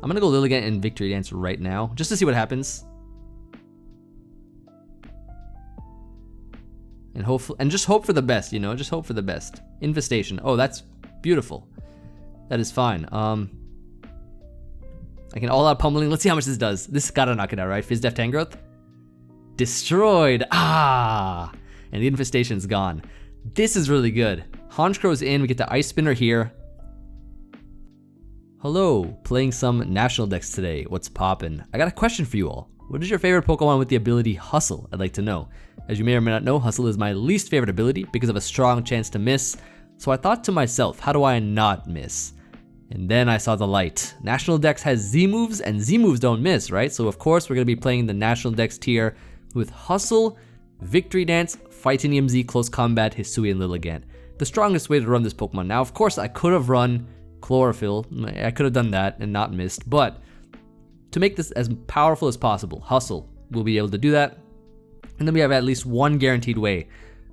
I'm gonna go Lilligant and Victory Dance right now, just to see what happens. And just hope for the best, you know, just hope for the best. Infestation. Oh, that's beautiful. That is fine. I can All-Out Pummeling. Let's see how much this does. This gotta knock it out, right? Fizz Def Tangrowth. Destroyed. Ah! And the infestation's gone. This is really good. Honchkro's in. We get the Ice Spinner here. Hello, playing some National Dex today. What's poppin'? I got a question for you all. What is your favorite Pokemon with the ability Hustle? I'd like to know. As you may or may not know, Hustle is my least favorite ability because of a strong chance to miss. So I thought to myself, how do I not miss? And then I saw the light. National Dex has Z moves, and Z moves don't miss, right? So of course we're gonna be playing the National Dex tier with Hustle, Victory Dance, Fighting Emvee, Close Combat, Hisuian Lilligant. The strongest way to run this Pokemon. Now, of course, I could have run Chlorophyll. I could have done that and not missed, but to make this as powerful as possible, Hustle will be able to do that. And then we have at least one guaranteed way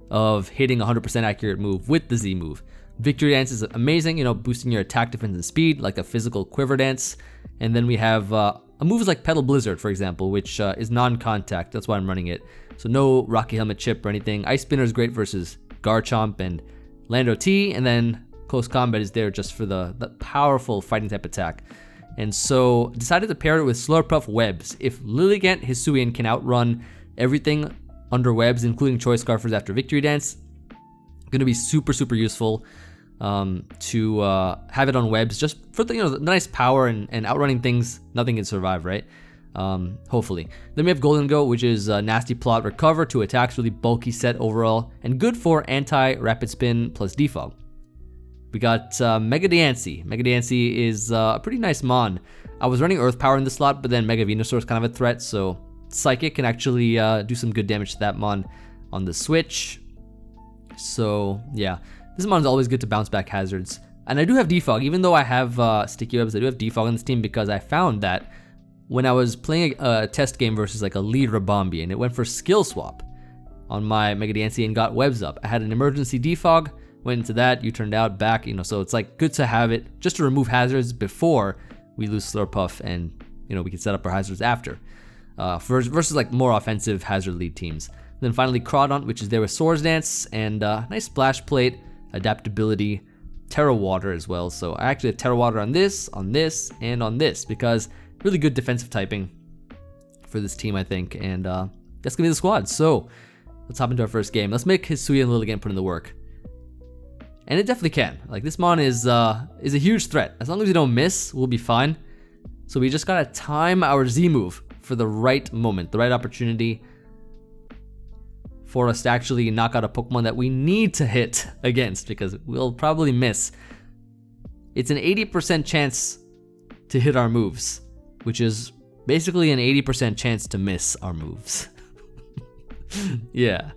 of hitting a 100% accurate move with the Z move. Victory Dance is amazing, you know, boosting your attack, defense, and speed, like a physical Quiver Dance. And then we have a move like Petal Blizzard, for example, which is non-contact. That's why I'm running it. So no Rocky Helmet Chip or anything. Ice Spinner is great versus Garchomp and Landorus-T, and then Close Combat is there just for the powerful fighting type attack. And so decided to pair it with Slurpuff Webs. If Lilligant Hisuian can outrun everything under Webs, including Choice Scarfers after Victory Dance, gonna be super useful to have it on Webs just for the, you know, the nice power and outrunning things nothing can survive, right? Hopefully. Then we have Gholdengo, which is Nasty Plot Recover, 2 attacks, really bulky set overall, and good for anti-Rapid Spin plus Defog. We got Mega Diancie. Mega Diancie is a pretty nice mon. I was running Earth Power in this slot, but then Mega Venusaur is kind of a threat, so Psychic can actually do some good damage to that mon on the switch. So yeah, this mon is always good to bounce back hazards. And I do have Defog, even though I have Sticky Webs, I do have Defog on this team because I found that when I was playing a test game versus like a lead Rabombi and it went for skill swap on my Mega Diancie and got Webs up, I had an emergency Defog, went into that, you turned out back, you know, so it's like good to have it just to remove hazards before we lose Slurpuff, and you know, we can set up our hazards after. Versus like more offensive hazard lead teams. Then finally Crawdaunt, which is there with Swords Dance and nice Splash Plate, adaptability, Terra Water as well. So I actually have Terra Water on this, and on this because really good defensive typing for this team, I think, and that's gonna be the squad. So let's hop into our first game. Let's make Hisuian Lilligant put in the work. And it definitely can. Like, this mon is a huge threat. As long as we don't miss, we'll be fine. So we just gotta time our Z move for the right moment, the right opportunity for us to actually knock out a Pokemon that we need to hit against, because we'll probably miss. It's an 80% chance to hit our moves, which is basically an 80% chance to miss our moves. Yeah.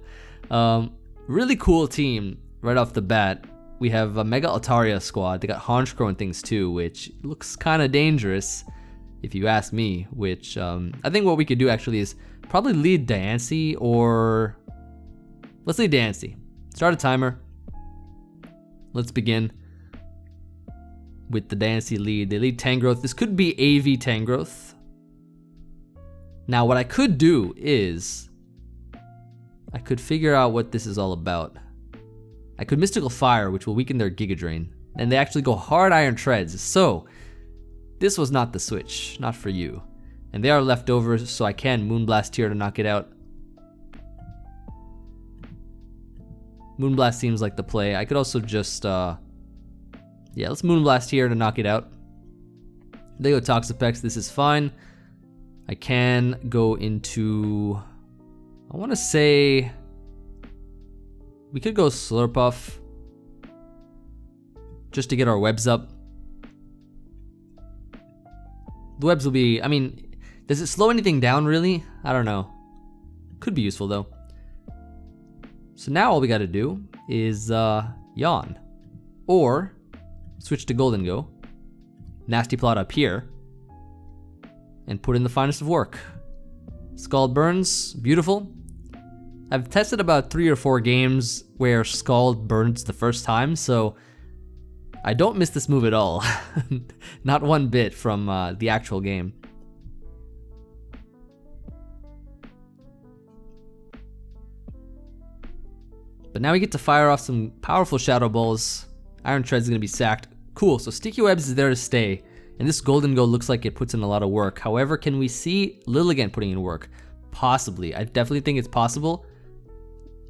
Really cool team right off the bat. We have a Mega Altaria squad. They got Honchkro and things too, which looks kind of dangerous, if you ask me. Which I think what we could do actually is probably lead Diancie, or let's lead Diancie. Start a timer. Let's begin with the Diancie lead. They lead Tangrowth. This could be AV Tangrowth. Now what I could do is I could figure out what this is all about. I could Mystical Fire, which will weaken their Giga Drain, and they actually go Hard Iron Treads. So this was not the switch, not for you. And they are leftovers, so I can Moonblast here to knock it out. Moonblast seems like the play. I could also just, yeah, let's Moonblast here to knock it out. They go Toxapex, this is fine. I can go into, I want to say, we could go Slurpuff just to get our webs up. The webs will be, I mean, does it slow anything down really? I don't know. Could be useful though. So now all we gotta do is yawn. Or switch to Gholdengo, Nasty Plot up here, and put in the finest of work. Scald burns, beautiful. I've tested about 3 or 4 games where Scald burns the first time, so I don't miss this move at all. Not one bit from the actual game. But now we get to fire off some powerful Shadow Balls. Iron Tread's gonna be sacked. Cool, so Sticky Webs is there to stay. And this Gholdengo looks like it puts in a lot of work. However, can we see Lilligant putting in work? Possibly. I definitely think it's possible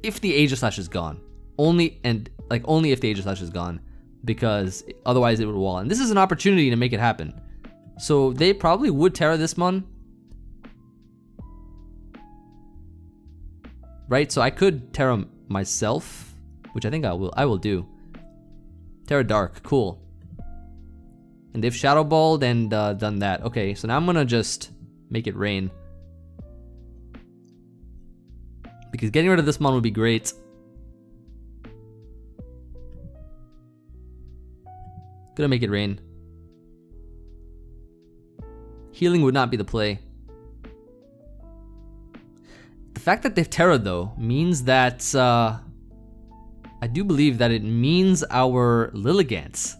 if the Aegislash is gone. Only if the Aegislash is gone. Because otherwise it would wall. And this is an opportunity to make it happen. So they probably would Terra this mon. Right? So I could Terra myself, which I think I will do. Terra Dark, cool. And they've Shadow Balled and done that. Okay, so now I'm gonna just make it rain. Because getting rid of this mon would be great. Gonna make it rain. Healing would not be the play. The fact that they've Terra though means that I do believe that it means our Lilligant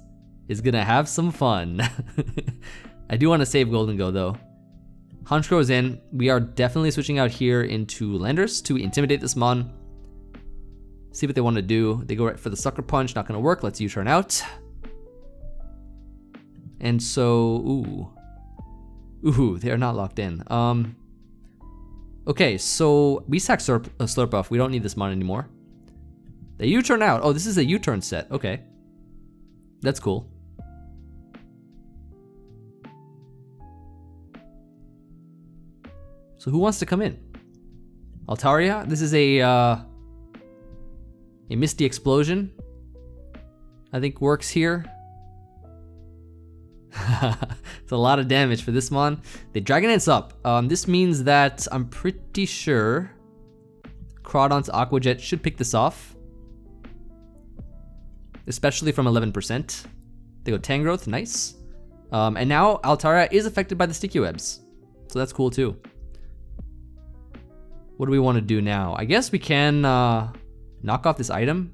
is gonna have some fun. I do want to save Gholdengo though. Honchkrow is in. We are definitely switching out here into Landorus to intimidate this mon. See what they want to do. They go right for the Sucker Punch. Not gonna work. Let's U-turn out. And so, ooh, they are not locked in. Okay, so we sack Slurpuff. We don't need this mon anymore. They U-turn out. Oh, this is a U-turn set. Okay, that's cool. So who wants to come in? Altaria. This is a Misty Explosion. I think works here. It's a lot of damage for this mon. They Dragon Dance up. This means that I'm pretty sure Crawdaunt's Aqua Jet should pick this off. Especially from 11%. They go Tangrowth, nice. And now Altaria is affected by the Sticky Webs. So that's cool too. What do we want to do now? I guess we can knock off this item,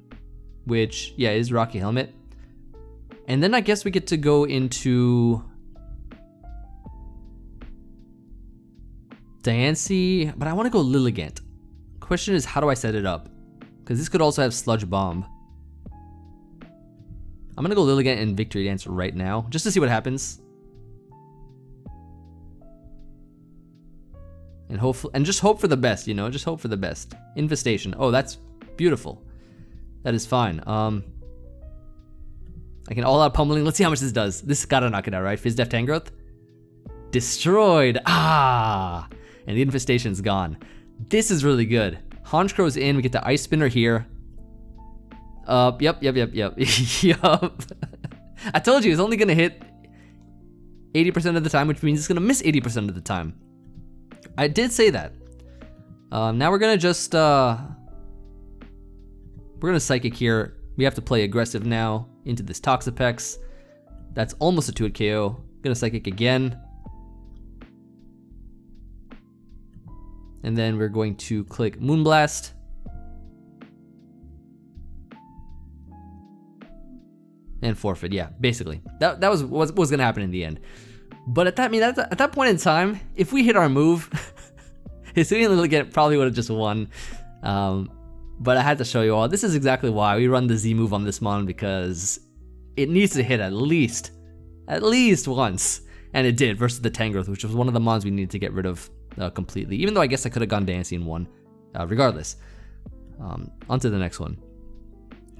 which, yeah, is Rocky Helmet. And then I guess we get to go into Diancie, but I want to go Lilligant. Question is, how do I set it up? Because this could also have Sludge Bomb. I'm gonna go Lilligant and Victory Dance right now, just to see what happens. And hopefully, and just hope for the best, you know, just hope for the best. Infestation. Oh, that's beautiful. That is fine. I can All-Out Pummeling. Let's see how much this does. This gotta knock it out, right? Fizz Def Tangrowth. Destroyed. Ah! And the infestation's gone. This is really good. Honchkrow's in. We get the Ice Spinner here. Yep. Yup. I told you, it's only gonna hit 80% of the time, which means it's gonna miss 80% of the time. I did say that. Now we're gonna just, we're gonna Psychic here. We have to play aggressive now into this Toxapex. That's almost a 2-hit KO. Gonna Psychic again. And then we're going to click Moonblast. And forfeit, yeah, basically. That was what was gonna happen in the end. But at that point in time, if we hit our move, Hisuian Lilligant probably would have just won. But I had to show you all. This is exactly why we run the Z move on this mon, because it needs to hit at least once. And it did versus the Tangrowth, which was one of the mons we needed to get rid of completely. Even though I guess I could have gone Diancie and won, regardless. On to the next one.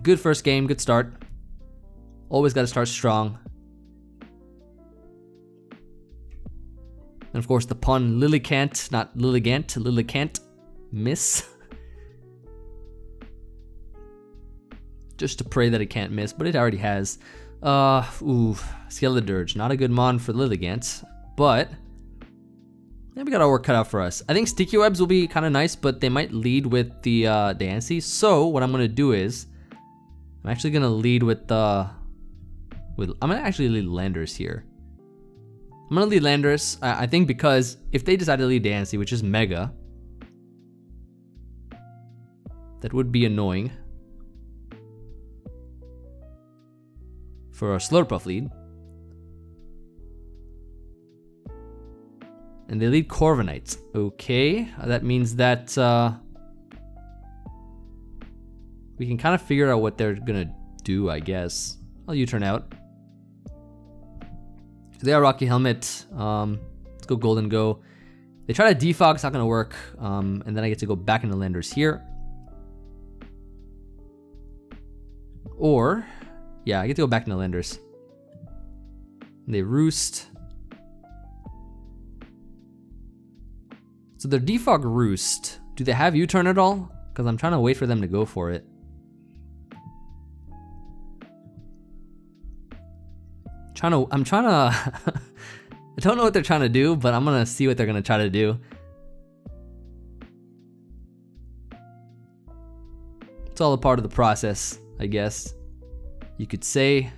Good first game, good start. Always got to start strong. And of course the pun Lilligant, not Lilligant, Lilligant, miss. Just to pray that it can't miss, but it already has. Skeledirge, not a good mon for Lilligant, but yeah, we got our work cut out for us. I think Sticky Webs will be kind of nice, but they might lead with the Diancie. So what I'm gonna do is, I'm actually gonna lead with the, I'm gonna actually lead Landorus here. I'm gonna lead Landorus, I think, because if they decide to lead Diancie, which is Mega, that would be annoying. for a Slurpuff lead. And they lead Corviknight. Okay, that means that we can kind of figure out what they're gonna do, I guess. I'll U-turn out. They are Rocky Helmet. Let's go Gholdengo. They try to defog, it's not gonna work. And then I get to go back into Landorus here. Or, yeah, I get to go back into Landorus. And they roost. So their defog roost, do they have U-turn at all? Because I'm trying to wait for them to go for it. I'm trying to I don't know what they're trying to do, but I'm gonna see what they're gonna try to do. It's all a part of the process, I guess you could say.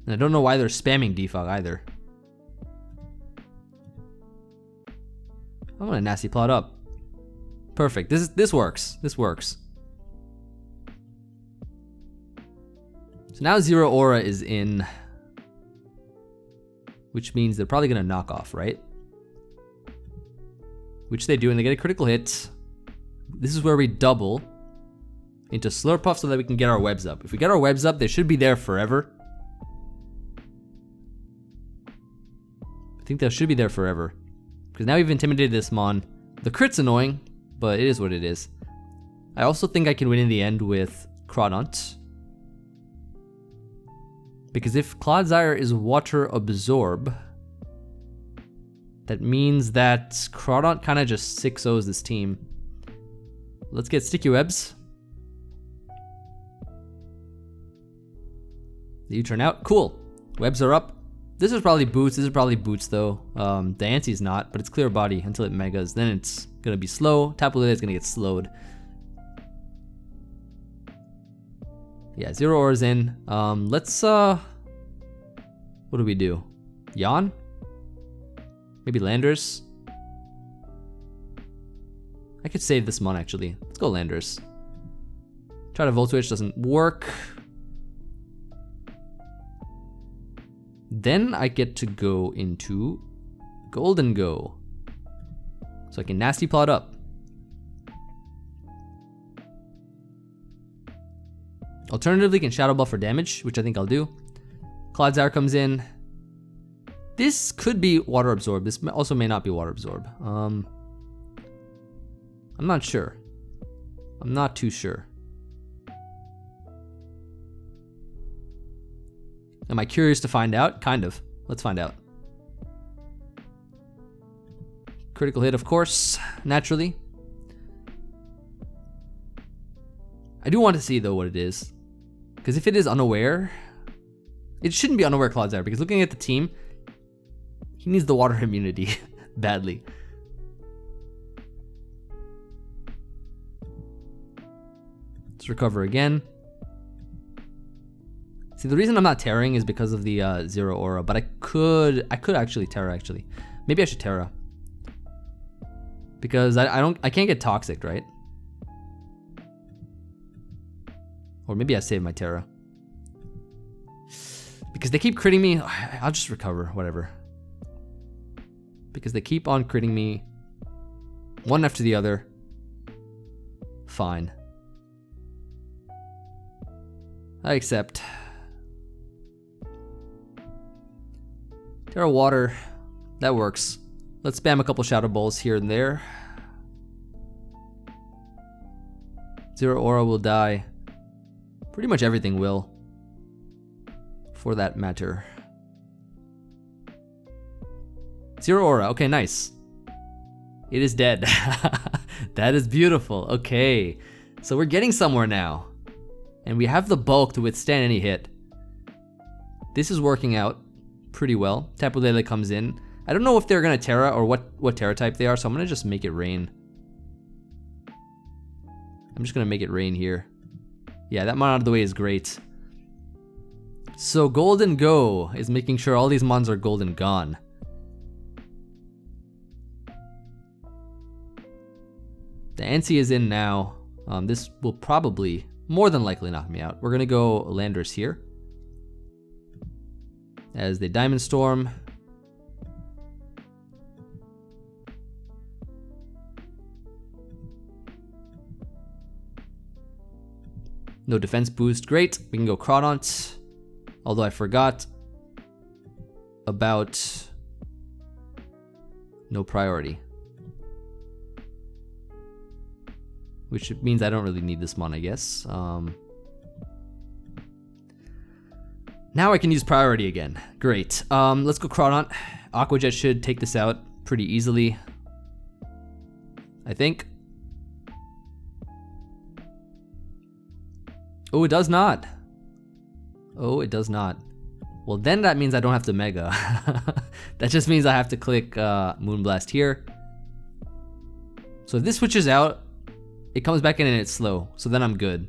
And I don't know why they're spamming defog either. I'm gonna Nasty Plot up. Perfect. This works. This works. So now Zero Aura is in, which means they're probably gonna knock off, right? Which they do, and they get a critical hit. This is where we double into Slurpuff so that we can get our webs up. If we get our webs up, they should be there forever. I think they should be there forever. Because now we've intimidated this Mon. The crit's annoying, but it is what it is. I also think I can win in the end with Crawdaunt. Because if Clodsire is Water Absorb, that means that Crawdaunt kind of just 6-0s this team. Let's get Sticky Webs. The U-turn out. Cool. Webs are up. This is probably boots. This is probably boots though. Diancie's not, but it's clear body until it megas. Then it's gonna be slow. Tapu Lele is gonna get slowed. Yeah, Zero Aura's in. Let's what do we do? Yawn? Maybe Landorus? I could save this Mon actually. Let's go Landorus. Try to Volt Switch, doesn't work. Then I get to go into Gholdengo. So I can Nasty Plot up. Alternatively, can Shadow Ball for damage, which I think I'll do. Clodsire comes in. This could be Water Absorb. This also may not be Water Absorb. I'm not sure. I'm not too sure. Am I curious to find out? Kind of. Let's find out. Critical hit, of course, naturally. I do want to see though what it is. Because if it is unaware, it shouldn't be unaware Clodsire, because looking at the team, he needs the water immunity badly. Let's recover again. See, the reason I'm not Terraing is because of the Zero Aura, but I could actually Terra actually. Maybe I should Terra. Because I can't get Toxic, right? Or maybe I save my Terra. Because they keep critting me. I'll just recover, whatever. Because they keep on critting me one after the other. Fine. I accept. Terra Water, that works. Let's spam a couple Shadow Balls here and there. Zero Aura will die. Pretty much everything will, for that matter. Zero Aura, okay, nice. It is dead. That is beautiful, okay. So we're getting somewhere now. And we have the bulk to withstand any hit. This is working out pretty well. Tapu Lele comes in. I don't know if they're gonna Terra or what Terra type they are, so I'm gonna just make it rain. I'm just gonna make it rain here. Yeah, that Mon out of the way is great. So Gholdengo is making sure all these Mons are golden gone. Diancie is in now. This will probably more than likely knock me out. We're gonna go Landorus here as they Diamond Storm. No defense boost, great. We can go Crawdaunt, although I forgot about no priority, which means I don't really need this mon, I guess. Now I can use priority again. Great. Let's go Crawdaunt. Aqua Jet should take this out pretty easily, I think. Oh, it does not. Oh, it does not. Well, then that means I don't have to Mega. That just means I have to click Moonblast here. So if this switches out, it comes back in and it's slow. So then I'm good.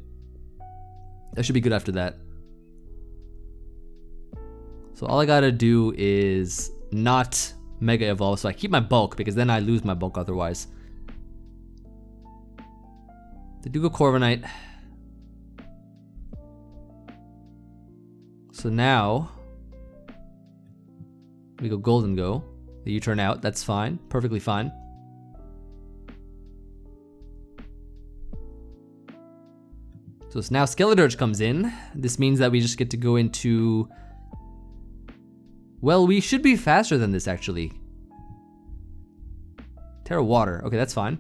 That should be good after that. So all I gotta do is not Mega Evolve. So I keep my bulk because then I lose my bulk otherwise. They do go Corviknight. So now we go Gholdengo. The U-turn out, that's fine, perfectly fine. So now Skeledirge comes in. This means that we just get to go into, well, we should be faster than this actually. Terra Water, okay, that's fine.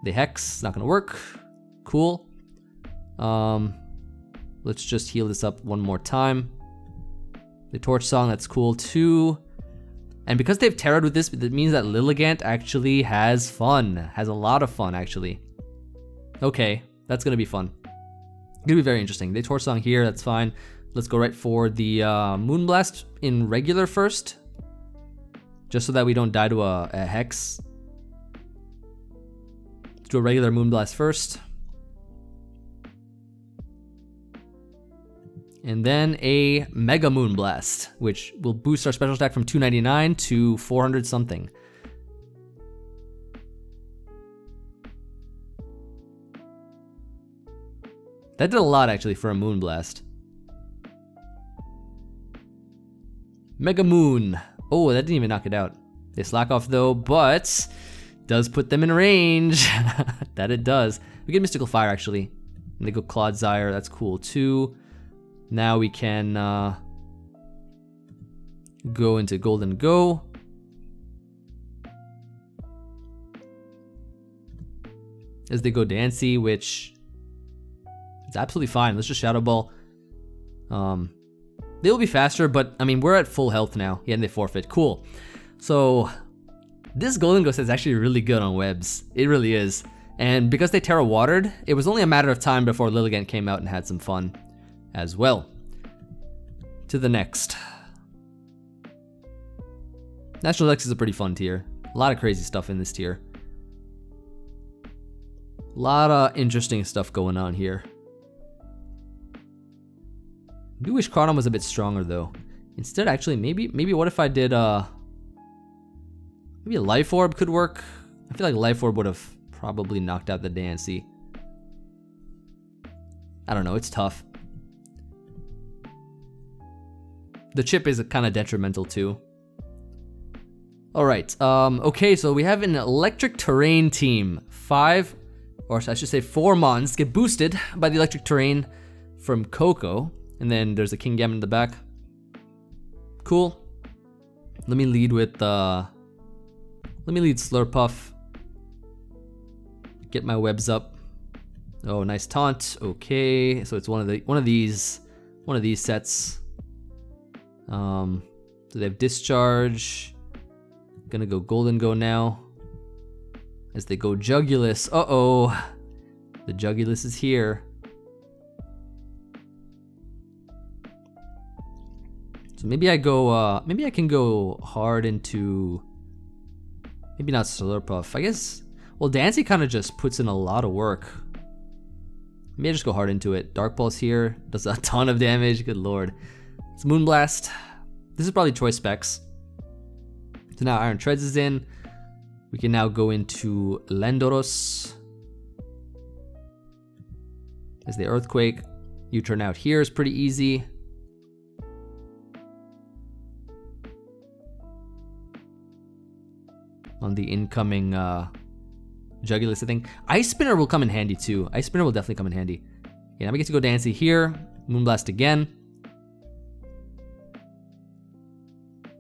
The Hex, not gonna work. Cool. Let's just heal this up one more time. The Torch Song, that's cool too. And because they've Terra'd with this, it means that Lilligant actually has fun. Has a lot of fun, actually. Okay, that's gonna be fun. Gonna be very interesting. They Torch Song here, that's fine. Let's go right for the Moonblast in regular first. Just so that we don't die to a Hex. Let's do a regular Moonblast first. And then a Mega Moonblast, which will boost our special attack from 299 to 400 something. That did a lot actually for a Moonblast. Mega Moon. Oh, that didn't even knock it out. They slack off though, but does put them in range. That it does. We get Mystical Fire actually. And they go Clodsire, that's cool too. Now we can go into Gholdengo. As they go Diancie, which is absolutely fine. Let's just Shadow Ball. They'll be faster, but I mean, we're at full health now. Yeah, and they forfeit. Cool. So this Gholdengo set is actually really good on webs. It really is. And because they Terra Watered, it was only a matter of time before Lilligant came out and had some fun as well. To the next. National Dex is a pretty fun tier. A lot of crazy stuff in this tier. A lot of interesting stuff going on here. I do wish Crawdaunt was a bit stronger though. Instead, actually, maybe what if I did maybe a Life Orb could work. I feel like Life Orb would have probably knocked out the Diancie. I don't know, it's tough. The chip is kind of detrimental too. Alright, okay, so we have an electric terrain team. 5, or I should say 4 mons get boosted by the electric terrain from Coco. And then there's a Kingambit in the back. Cool. Let me lead with Slurpuff. Get my webs up. Oh, nice taunt. Okay, so it's one of these sets. So they have Discharge. Gonna go Gholdengo now. As they go Jugulus. Uh-oh. The Jugulus is here. So maybe I go, maybe I can go hard into, maybe not Slurpuff. I guess, well, Diancie kind of just puts in a lot of work. Maybe I just go hard into it. Dark Pulse here, does a ton of damage, good lord. It's Moonblast. This is probably choice specs. So now Iron Treads is in. We can now go into Landorus. As the Earthquake. U-turn out here is pretty easy. On the incoming Jugulis, I think. Ice Spinner will come in handy too. Ice Spinner will definitely come in handy. Yeah, now we get to go Diancie here. Moonblast again.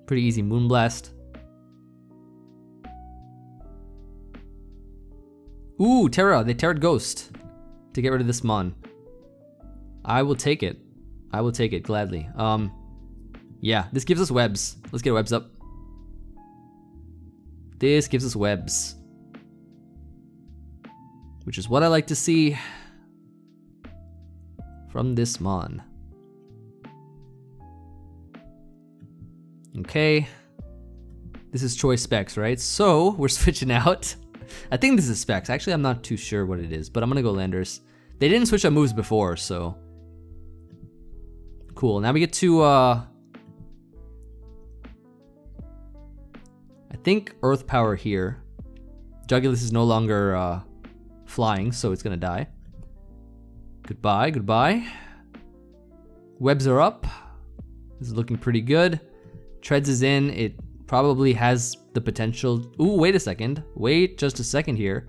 Pretty easy Moonblast. Ooh, Terra. They Terra'd Ghost to get rid of this Mon. I will take it. I will take it gladly. Yeah, this gives us webs. Let's get webs up. This gives us webs, which is what I like to see from this Mon. Okay, this is choice specs, right? So we're switching out. I think this is specs. Actually, I'm not too sure what it is, but I'm gonna go Landorus. They didn't switch up moves before, so cool. Now we get to I think Earth Power here. Jugulis is no longer flying, so it's gonna die. Goodbye, goodbye. Webs are up. This is looking pretty good. Treads is in. It probably has the potential. Ooh, wait a second. Wait just a second here.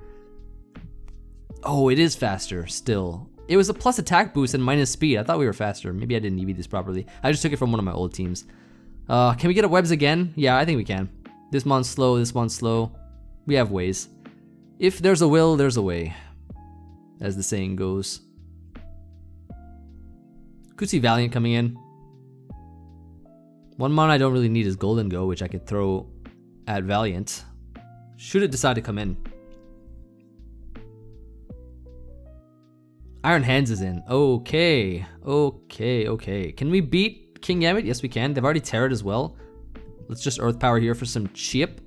Oh, it is faster still. It was a plus attack boost and minus speed. I thought we were faster. Maybe I didn't EV this properly. I just took it from one of my old teams. Can we get a webs again? Yeah, I think we can. This Mon's slow, this Mon's slow. We have ways. If there's a will, there's a way, as the saying goes. Could see Valiant coming in. One Mon I don't really need is Gholdengo, which I could throw at Valiant. Should it decide to come in. Iron Hands is in. Okay, okay, okay. Can we beat King Gambit? Yes, we can. They've already Terra'd as well. Let's just Earth Power here for some chip.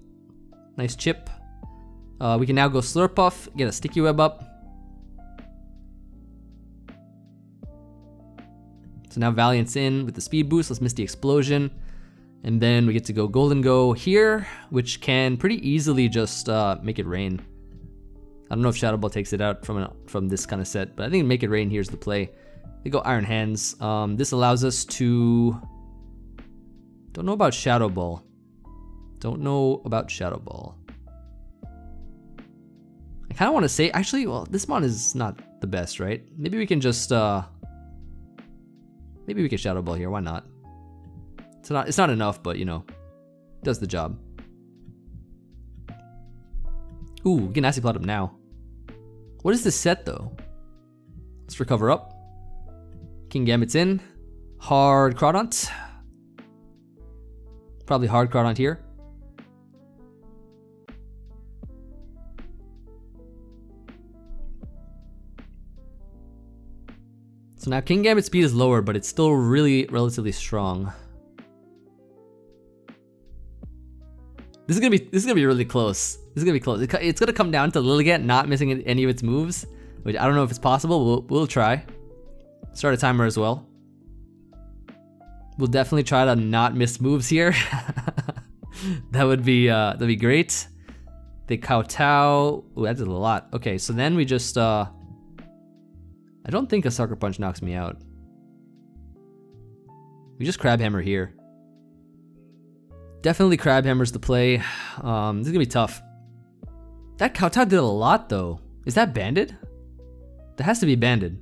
Nice chip. We can now go Slurpuff, get a Sticky Web up. So now Valiant's in with the speed boost. Let's miss the explosion. And then we get to go Gholdengo here, which can pretty easily just make it rain. I don't know if Shadow Ball takes it out from this kind of set, but I think make it rain here's the play. They go Iron Hands. This allows us to... Don't know about Shadow Ball. Don't know about Shadow Ball. I kind of want to say, actually, well, this Mon is not the best, right? Maybe we can just, maybe we can Shadow Ball here, why not? It's not enough, but you know, does the job. Ooh, we can Nasty Plot him now. What is this set though? Let's recover up. King Gambit's in. Hard Crawdaunt. Probably hard Crawdaunt here. So now King Gambit's speed is lower, but it's still really relatively strong. This is gonna be really close. This is gonna be close. It's gonna come down to Lilligant not missing any of its moves, which I don't know if it's possible. We'll try. Start a timer as well. We'll definitely try to not miss moves here. that'd be great. They kowtow. Ooh, that did a lot. Okay, so then we just I don't think a Sucker Punch knocks me out. We just Crab Hammer here. Definitely Crab Hammer's the play. This is gonna be tough. That kowtow did a lot though. Is that banded? That has to be banded.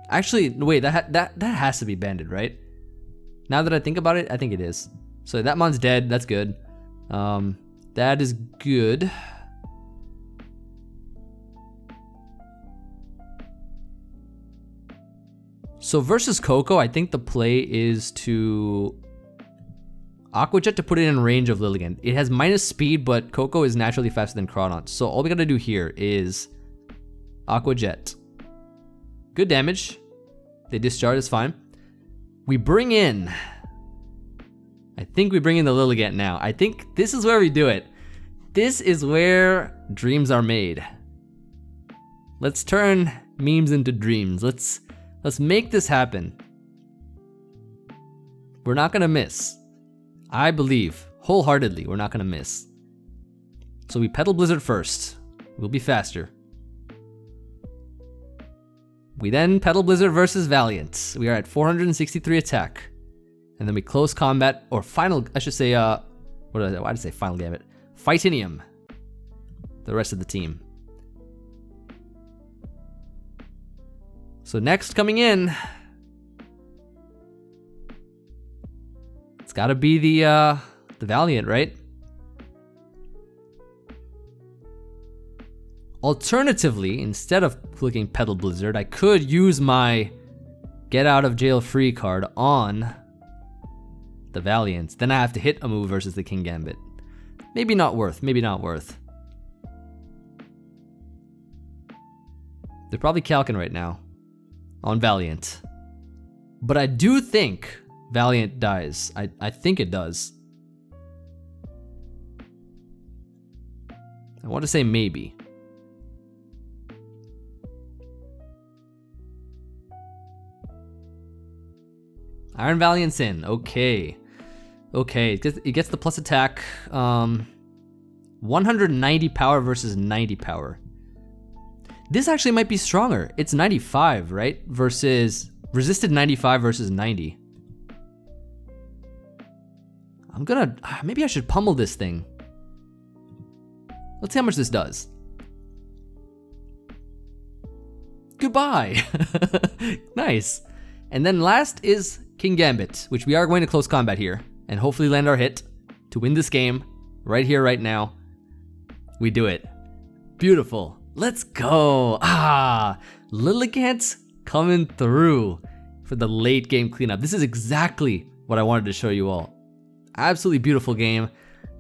Actually, wait, that has to be banded, right? Now that I think about it, I think it is. So that Mon's dead, that's good. That is good. So versus Coco, I think the play is to Aqua Jet to put it in range of Lilligant. It has minus speed, but Coco is naturally faster than Crawdaunt. So all we gotta do here is Aqua Jet. Good damage. They discharge, is fine. We bring in, I think we bring in the Lilligant now. I think this is where we do it. This is where dreams are made. Let's turn memes into dreams. Let's make this happen. We're not gonna miss. I believe wholeheartedly we're not gonna miss. So we Petal Blizzard first. We'll be faster. We then Petal Blizzard versus Valiant. We are at 463 attack. And then we close combat, or final, I should say, why did I say final gambit? Fightinium. The rest of the team. So next coming in, it's gotta be the Valiant, right? Alternatively, instead of clicking Petal Blizzard, I could use my Get Out of Jail Free card on the Valiant. Then I have to hit a move versus the King Gambit. Maybe not worth, maybe not worth. They're probably calcing right now on Valiant. But I do think Valiant dies. I think it does. I want to say maybe. Iron Valiant's in. Okay. Okay, it gets the plus attack. 190 power versus 90 power. This actually might be stronger. It's 95, right? Versus resisted 95 versus 90. I'm gonna, maybe I should pummel this thing. Let's see how much this does. Goodbye. Nice. And then last is King Gambit, which we are going to close combat here and hopefully land our hit to win this game right here, right now. We do it. Beautiful. Let's go. Lilligant coming through for the late game cleanup. This is exactly what I wanted to show you all. Absolutely beautiful game.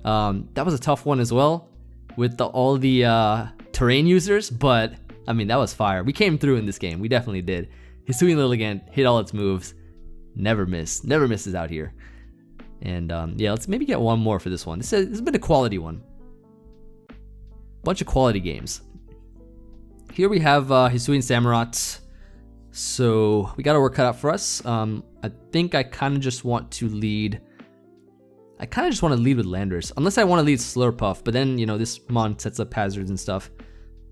That was a tough one as well with all the terrain users, but I mean, that was fire. We came through in this game. We definitely did. Hisuian Lilligant hit all its moves. Never misses out here. And yeah, let's maybe get one more for this one. This has been a quality one. Bunch of quality games. Here we have Hisuian Samurott. So we got our work cut out for us. I think I kind of just want to lead. I kind of just want to lead with Landorus, unless I want to lead Slurpuff. But then, you know, this mon sets up hazards and stuff.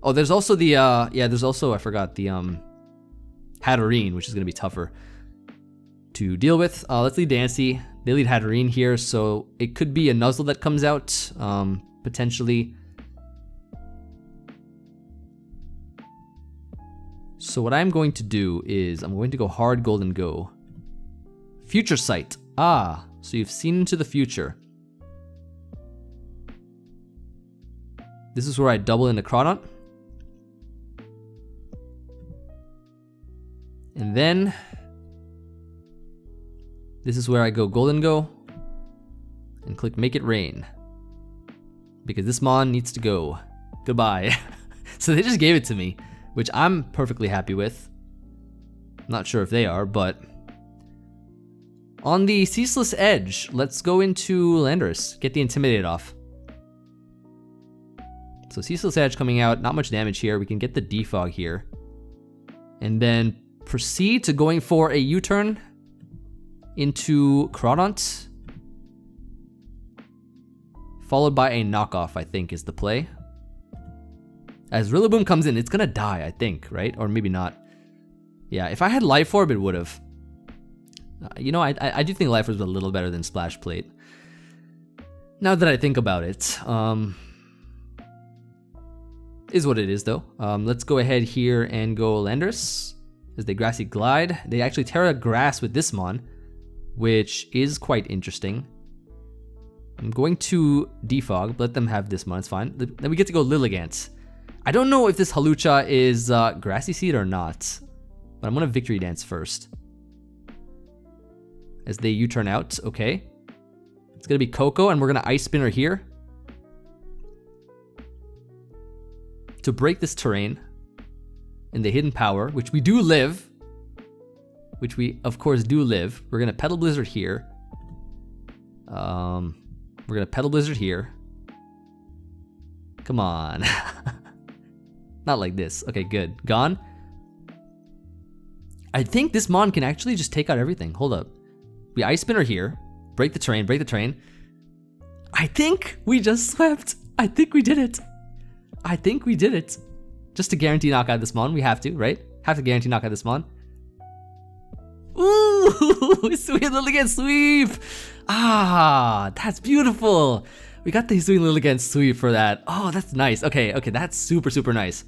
Oh, there's also the yeah, there's also, I forgot, the Hatterene, which is gonna be tougher to deal with. Let's lead Diancie. They lead Hatterene here, so it could be a Nuzzle that comes out, potentially. So what I'm going to do is I'm going to go hard Gholdengo. Future Sight. Ah, so you've seen into the future. This is where I double into Crawdaunt. And then this is where I go Gholdengo and click Make It Rain. Because this mon needs to go. Goodbye. So they just gave it to me, which I'm perfectly happy with. Not sure if they are, but on the Ceaseless Edge, let's go into Landorus, get the Intimidate off. So Ceaseless Edge coming out, not much damage here. We can get the Defog here. And then proceed to going for a U-turn into Crawdaunt. Followed by a knockoff, I think, is the play. As Rillaboom comes in, it's gonna die, I think, right? Or maybe not. Yeah, if I had Life Orb, it would have. You know, I do think Life Orb is a little better than Splash Plate. Now that I think about it. Is what it is, though. Let's go ahead here and go Landorus. As they Grassy Glide. They actually Terra Grass with this mon, which is quite interesting. I'm going to Defog, let them have this mon, it's fine. Then we get to go Lilligant. I don't know if this Halucha is Grassy Seed or not, but I'm gonna Victory Dance first. As they U-turn out, okay. It's gonna be Coco, and we're gonna Ice Spinner here to break this terrain in the Hidden Power, which we do live. Which we, of course, do live. We're gonna Petal Blizzard here. We're gonna Petal Blizzard here. Come on. Not like this. Okay, good. Gone. I think this mon can actually just take out everything. Hold up. We Ice Spinner here. Break the terrain, break the terrain. I think we just swept. I think we did it. I think we did it. Just to guarantee knock out this mon, we have to, right? Have to guarantee knock out this mon. Ooh, Hisuian Lilligant sweep! Ah, that's beautiful. We got the Hisuian Lilligant sweep for that. Oh, that's nice. Okay, that's super nice.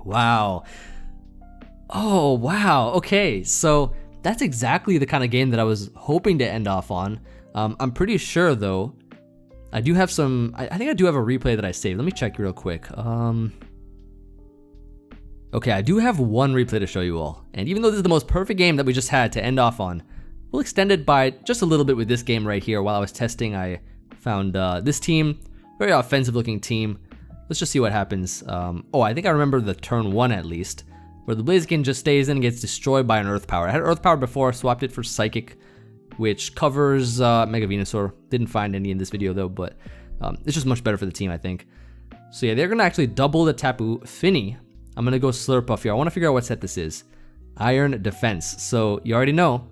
Wow. Oh, wow. Okay, so that's exactly the kind of game that I was hoping to end off on. I'm pretty sure though, I do have some, I think I do have a replay that I saved. Let me check real quick. Okay, I do have one replay to show you all. And even though this is the most perfect game that we just had to end off on, we'll extend it by just a little bit with this game right here. While I was testing, I found this team, very offensive looking team. Let's just see what happens. Oh, I think I remember the turn 1 at least, where the Blaziken just stays in and gets destroyed by an Earth Power. I had Earth Power before, swapped it for Psychic, which covers Mega Venusaur. Didn't find any in this video though, but it's just much better for the team, I think. So yeah, they're gonna actually double the Tapu Fini. I'm gonna go Slurpuff here. I wanna figure out what set this is. Iron Defense. So you already know.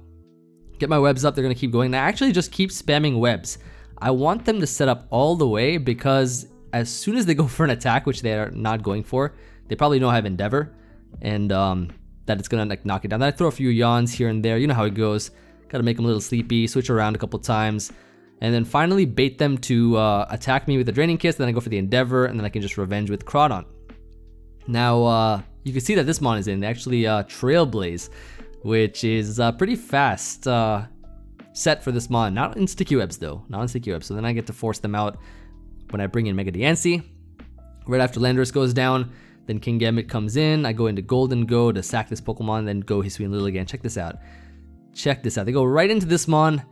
Get my webs up, they're gonna keep going. I actually just keep spamming webs. I want them to set up all the way because as soon as they go for an attack, which they are not going for, they probably know I have Endeavor and that it's gonna like knock it down. Then I throw a few yawns here and there. You know how it goes. Gotta make them a little sleepy, switch around a couple times, and then finally bait them to attack me with the Draining Kiss. Then I go for the Endeavor, and then I can just revenge with Crawdaunt. Now, you can see that this mon is in. They actually Trailblaze, which is pretty fast set for this mon. Not in Sticky Webs though, not in Sticky Webs. So then I get to force them out when I bring in Mega Diancie. Right after Landorus goes down, then King Gambit comes in. I go into Gholdengo to sack this Pokemon, then go Hisuian Lilligant. Check this out. Check this out. They go right into this mon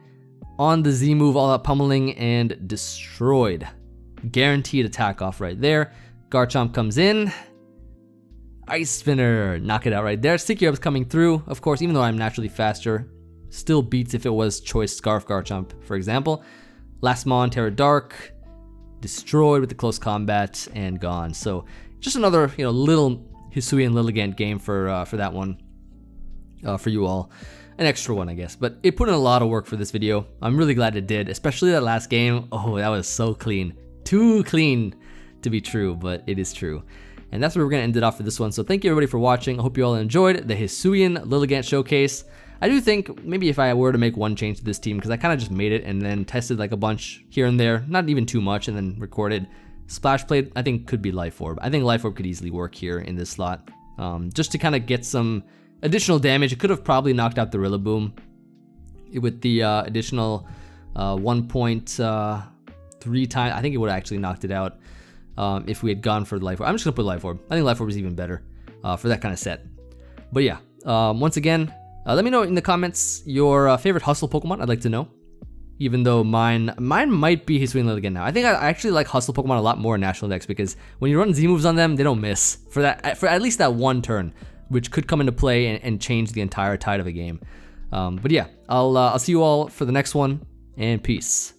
on the Z move, All-Out Pummeling, and destroyed. Guaranteed attack off right there. Garchomp comes in. Ice Spinner, knock it out right there. Sticky Web's coming through. Of course, even though I'm naturally faster, still beats if it was Choice Scarf Garchomp, for example. Last mon, Terra Dark, destroyed with the close combat and gone. So just another, little Hisuian Lilligant game for that one, for you all. An extra one, I guess, but it put in a lot of work for this video. I'm really glad it did, especially that last game. Oh, that was so clean. Too clean to be true, but it is true. And that's where we're gonna end it off for this one. So thank you everybody for watching. I hope you all enjoyed the Hisuian Lilligant showcase. I do think maybe if I were to make one change to this team, because I kind of just made it and then tested like a bunch here and there, not even too much, and then recorded. Splash Blade, I think could be Life Orb. I think Life Orb could easily work here in this slot, just to kind of get some additional damage. It could have probably knocked out the Rillaboom with the additional 1.3 times. I think it would have actually knocked it out if we had gone for the Life Orb. I'm just gonna put Life Orb. I think Life Orb is even better for that kind of set. But yeah, once again, let me know in the comments your favorite Hustle Pokemon. I'd like to know. Even though mine might be Hisuian Lilligant now. I think I actually like Hustle Pokemon a lot more in National Dex because when you run Z moves on them, they don't miss for at least that one turn, which could come into play and change the entire tide of a game. But yeah, I'll see you all for the next one, and peace.